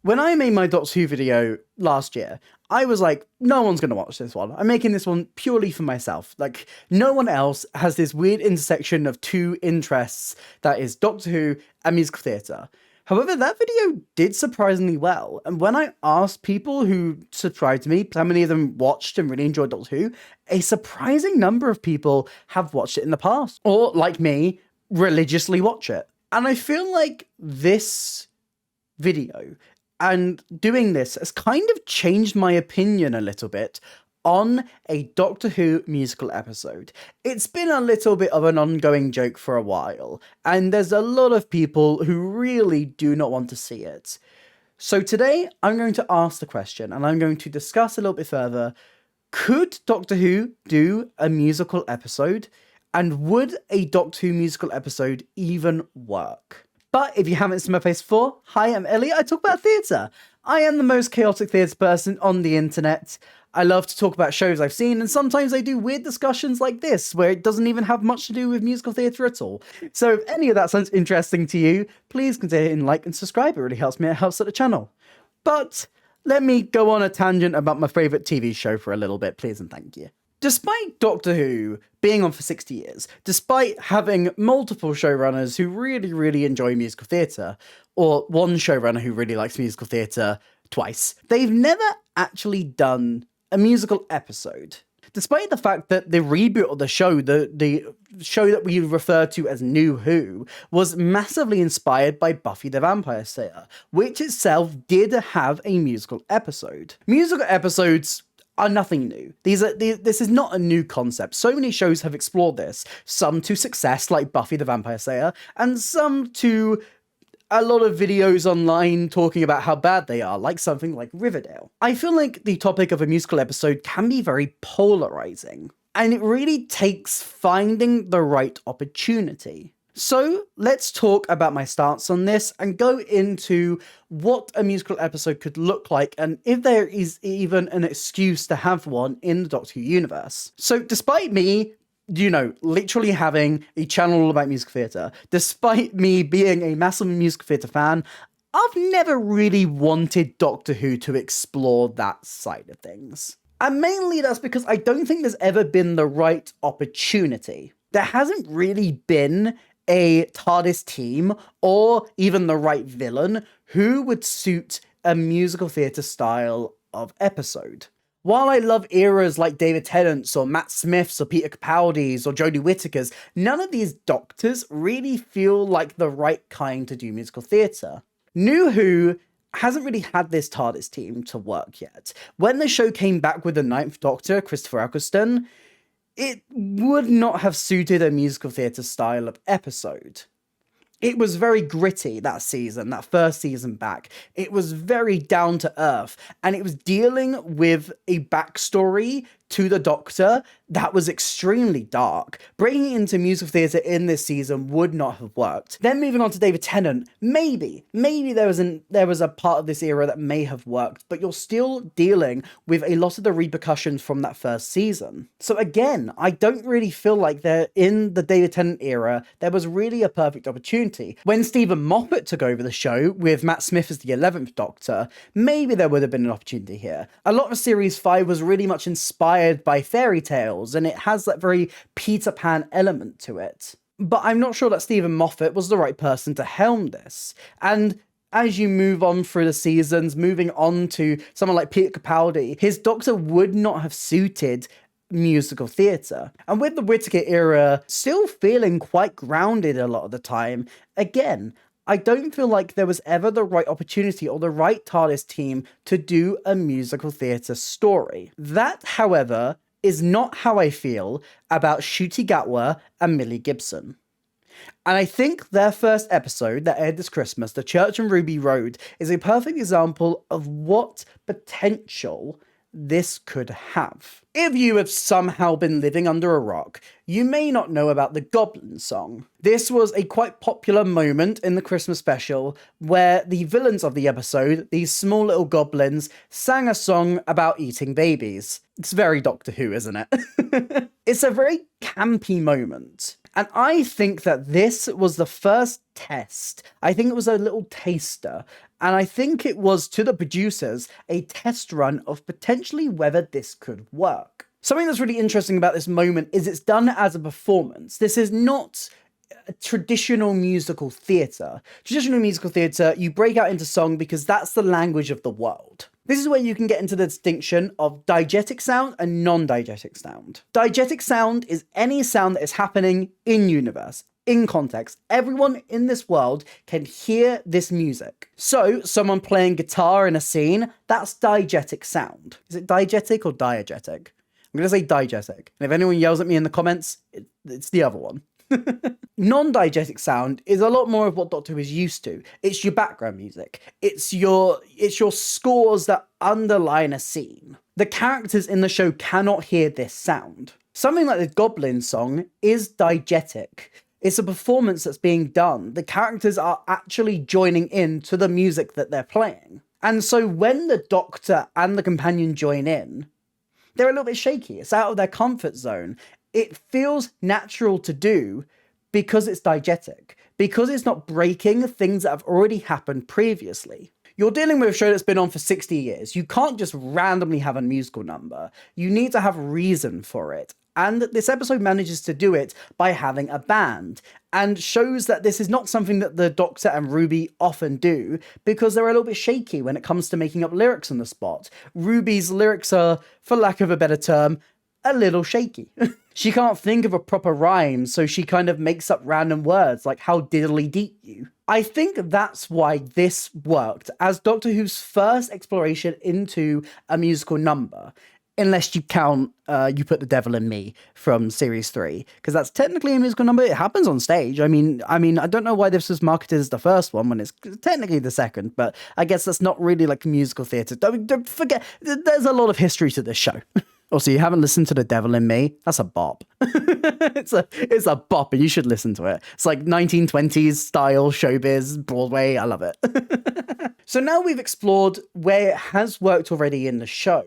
When I made my Doctor Who video last year, I was like, no one's going to watch this one. I'm making this one purely for myself. Like, no one else has this weird intersection of two interests that is Doctor Who and musical theatre. However, that video did surprisingly well. And when I asked people who subscribed to me how many of them watched and really enjoyed Doctor Who, a surprising number of people have watched it in the past. Or, like me, religiously watch it. And I feel like this video and doing this has kind of changed my opinion a little bit on a Doctor Who musical episode. It's been a little bit of an ongoing joke for a while, and there's a lot of people who really do not want to see it. So today, I'm going to ask the question, and I'm going to discuss a little bit further, could Doctor Who do a musical episode? And would a Doctor Who musical episode even work? But if you haven't seen my face before, hi, I'm Elliot. I talk about theatre. I am the most chaotic theatre person on the internet. I love to talk about shows I've seen, and sometimes I do weird discussions like this, where it doesn't even have much to do with musical theatre at all. So if any of that sounds interesting to you, please consider hitting like and subscribe. It really helps me, it helps out the channel. But let me go on a tangent about my favourite TV show for a little bit, please and thank you. Despite Doctor Who being on for 60 years, despite having multiple showrunners who really enjoy musical theatre, or one showrunner who really likes musical theatre twice, they've never actually done a musical episode. Despite the fact that the reboot of the show, the show that we refer to as New Who, was massively inspired by Buffy the Vampire Slayer, which itself did have a musical episode. Musical episodes are nothing new. This is not a new concept. So many shows have explored this, some to success like Buffy the Vampire Slayer, and some to a lot of videos online talking about how bad they are, like something like Riverdale. I feel like the topic of a musical episode can be very polarizing, and it really takes finding the right opportunity. So let's talk about my stance on this and go into what a musical episode could look like and if there is even an excuse to have one in the Doctor Who universe. So despite me, literally having a channel all about musical theatre, despite me being a massive musical theatre fan, I've never really wanted Doctor Who to explore that side of things. And mainly that's because I don't think there's ever been the right opportunity. There hasn't really been a TARDIS team or even the right villain who would suit a musical theatre style of episode. While I love eras like David Tennant's or Matt Smith's or Peter Capaldi's or Jodie Whittaker's, none of these doctors really feel like the right kind to do musical theatre. New Who hasn't really had this TARDIS team to work yet. When the show came back with the Ninth Doctor, Christopher Eccleston, it would not have suited a musical theatre style of episode. It was very gritty that season, that first season back. It was very down to earth, and it was dealing with a backstory to the Doctor that was extremely dark. Bringing it into musical theatre in this season would not have worked. Then moving on to David Tennant, maybe there was a part of this era that may have worked, but you're still dealing with a lot of the repercussions from that first season. So again, I don't really feel like in the David Tennant era, there was really a perfect opportunity. When Stephen Moffat took over the show with Matt Smith as the 11th Doctor, maybe there would have been an opportunity here. A lot of Series 5 was really much inspired by fairy tales, and it has that very Peter Pan element to it. But I'm not sure that Stephen Moffat was the right person to helm this. And as you move on through the seasons, moving on to someone like Peter Capaldi, his Doctor would not have suited musical theatre. And with the Whittaker era still feeling quite grounded a lot of the time, again, I don't feel like there was ever the right opportunity or the right TARDIS team to do a musical theatre story. That, however, is not how I feel about Ncuti Gatwa and Millie Gibson. And I think their first episode that aired this Christmas, The Church on Ruby Road, is a perfect example of what potential this could have. If you have somehow been living under a rock, you may not know about the Goblin Song. This was a quite popular moment in the Christmas special where the villains of the episode, these small little goblins, sang a song about eating babies. It's very Doctor Who, isn't it? It's a very campy moment. And I think that this was the first test. I think it was a little taster And I think it was, to the producers, a test run of potentially whether this could work. Something that's really interesting about this moment is it's done as a performance. This is not traditional musical theatre. Traditional musical theatre, you break out into song because that's the language of the world. This is where you can get into the distinction of diegetic sound and non-diegetic sound. Diegetic sound is any sound that is happening in universe, in context. Everyone in this world can hear this music. So, someone playing guitar in a scene, that's diegetic sound. Is it diegetic or diegetic? I'm going to say diegetic. And if anyone yells at me in the comments, it's the other one. Non-diegetic sound is a lot more of what Doctor Who is used to. It's your background music. It's your scores that underline a scene. The characters in the show cannot hear this sound. Something like the Goblin Song is diegetic. It's a performance that's being done. The characters are actually joining in to the music that they're playing. And so when the Doctor and the companion join in, they're a little bit shaky. It's out of their comfort zone. It feels natural to do because it's diegetic, because it's not breaking things that have already happened previously. You're dealing with a show that's been on for 60 years. You can't just randomly have a musical number. You need to have reason for it. And this episode manages to do it by having a band, and shows that this is not something that the Doctor and Ruby often do, because they're a little bit shaky when it comes to making up lyrics on the spot. Ruby's lyrics are, for lack of a better term, a little shaky. She can't think of a proper rhyme, so she kind of makes up random words like how diddly deep you. I think that's why this worked as Doctor Who's first exploration into a musical number. Unless you count You Put the Devil in Me from Series 3, because that's technically a musical number. It happens on stage. I mean, I don't know why this was marketed as the first one when it's technically the second, but I guess that's not really like musical theatre. Don't forget, there's a lot of history to this show. Also, you haven't listened to The Devil in Me? That's a bop. It's a bop, and you should listen to it. It's like 1920s style showbiz, Broadway. I love it. So now we've explored where it has worked already in the show,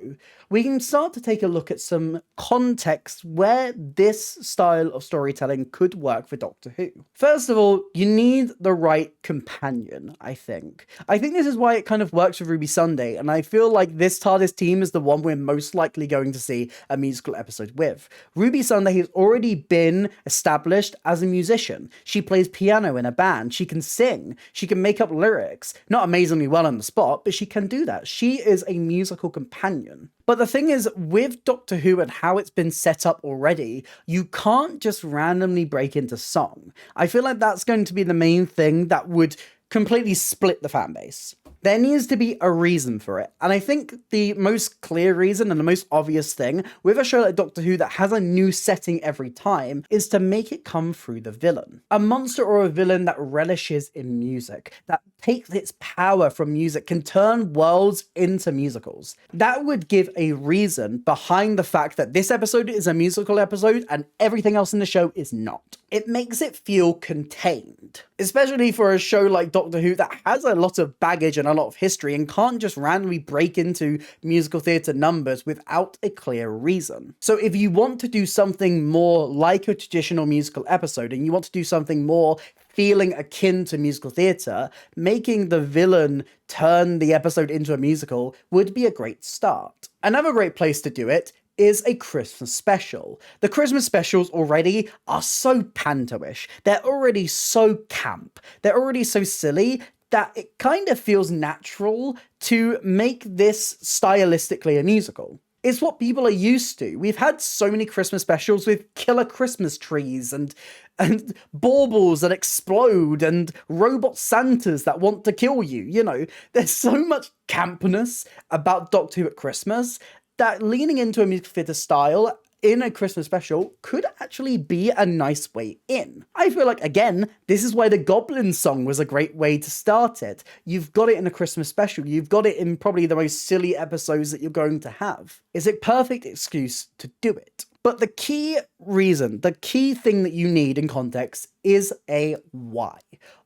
we can start to take a look at some context where this style of storytelling could work for Doctor Who. First of all, you need the right companion, I think. I think this is why it kind of works with Ruby Sunday, and I feel like this TARDIS team is the one we're most likely going to see a musical episode with. Ruby Sunday has already been established as a musician. She plays piano in a band, she can sing, she can make up lyrics, not amazingly well on the spot, but she can do that. She is a musical companion. But the thing is, with Doctor Who and how it's been set up already, you can't just randomly break into song. I feel like that's going to be the main thing that would completely split the fan base. There needs to be a reason for it. And I think the most clear reason and the most obvious thing with a show like Doctor Who that has a new setting every time is to make it come through the villain. A monster or a villain that relishes in music, that takes its power from music, can turn worlds into musicals. That would give a reason behind the fact that this episode is a musical episode and everything else in the show is not. It makes it feel contained, especially for a show like Doctor Who that has a lot of baggage and a lot of history and can't just randomly break into musical theatre numbers without a clear reason. So if you want to do something more like a traditional musical episode and you want to do something more feeling akin to musical theatre, making the villain turn the episode into a musical would be a great start. Another great place to do it is a Christmas special. The Christmas specials already are so panto-ish. They're already so camp. They're already so silly that it kind of feels natural to make this stylistically a musical. It's what people are used to. We've had so many Christmas specials with killer Christmas trees and baubles that explode and robot Santas that want to kill you. You know, there's so much campness about Doctor Who at Christmas that leaning into a musical theatre style in a Christmas special could actually be a nice way in. I feel like, again, this is why the Goblin Song was a great way to start it. You've got it in a Christmas special. You've got it in probably the most silly episodes that you're going to have. It's a perfect excuse to do it. But the key reason, the key thing that you need in context is a why.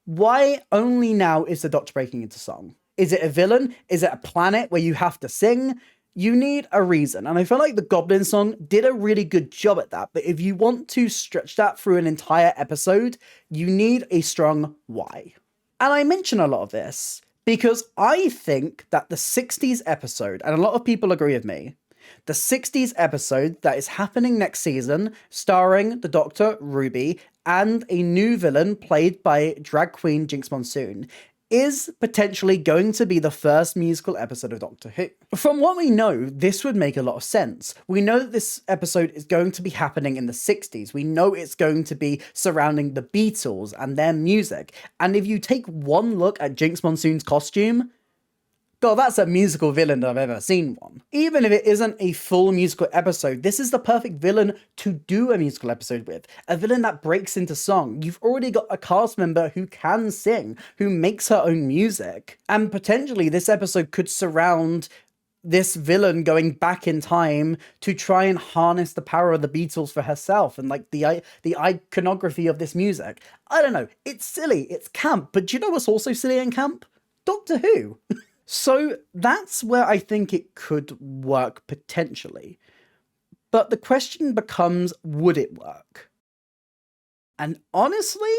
Why only now is the Doctor breaking into song? Is it a villain? Is it a planet where you have to sing? You need a reason, and I feel like the Goblin Song did a really good job at that, but if you want to stretch that through an entire episode, you need a strong why. And I mention a lot of this Because I think that the 60s episode, and a lot of people agree with me, the 60s episode that is happening next season, starring the Doctor, Ruby, and a new villain played by drag queen Jinx Monsoon, is potentially going to be the first musical episode of Doctor Who. From what we know, this would make a lot of sense. We know that this episode is going to be happening in the 60s. We know it's going to be surrounding the Beatles and their music. And if you take one look at Jinx Monsoon's costume, God, that's a musical villain I've ever seen one. Even if it isn't a full musical episode, this is the perfect villain to do a musical episode with. A villain that breaks into song. You've already got a cast member who can sing, who makes her own music. And potentially this episode could surround this villain going back in time to try and harness the power of the Beatles for herself and like the iconography of this music. I don't know. It's silly. It's camp. But do you know what's also silly and camp? Doctor Who. So that's where I think it could work potentially. But the question becomes, would it work? And honestly,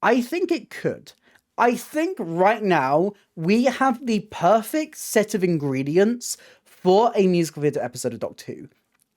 I think it could. I think right now we have the perfect set of ingredients for a musical theatre episode of Doctor Who.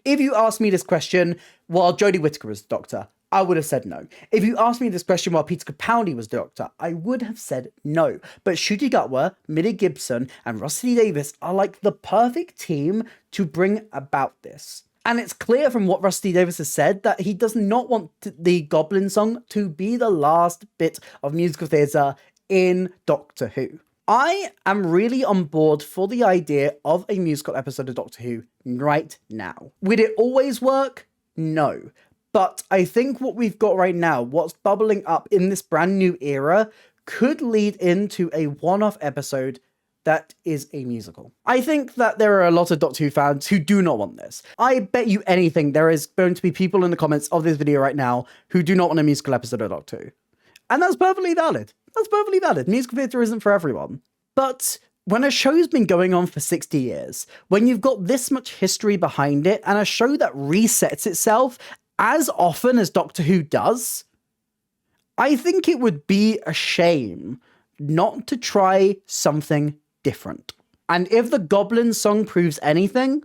If you asked me this question while Jodie Whittaker was the Doctor, I would have said no. If you asked me this question while Peter Capaldi was the Doctor, I would have said no. But Ncuti Gatwa, Millie Gibson, and Rusty Davies are like the perfect team to bring about this. And it's clear from what Rusty Davies has said that he does not want the Goblin Song to be the last bit of musical theatre in Doctor Who. I am really on board for the idea of a musical episode of Doctor Who right now. Would it always work? No. But I think what we've got right now, what's bubbling up in this brand new era, could lead into a one-off episode that is a musical. I think that there are a lot of Doctor Who fans who do not want this. I bet you anything there is going to be people in the comments of this video right now who do not want a musical episode of Doctor Who. And that's perfectly valid. That's perfectly valid. Musical theatre isn't for everyone. But when a show's been going on for 60 years, when you've got this much history behind it, and a show that resets itself as often as Doctor Who does, I think it would be a shame not to try something different. And if the Goblin Song proves anything,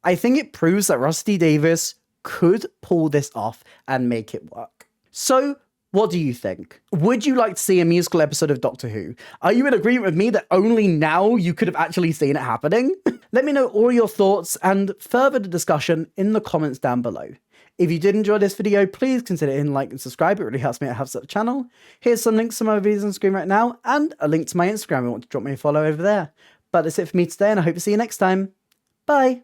I think it proves that Rusty Davies could pull this off and make it work. So, what do you think? Would you like to see a musical episode of Doctor Who? Are you in agreement with me that only now you could have actually seen it happening? Let me know all your thoughts and further the discussion in the comments down below. If you did enjoy this video, please consider hitting like and subscribe. It really helps me out have such a channel. Here's some links to my videos on screen right now and a link to my Instagram if you want to drop me a follow over there. But that's it for me today and I hope to see you next time. Bye.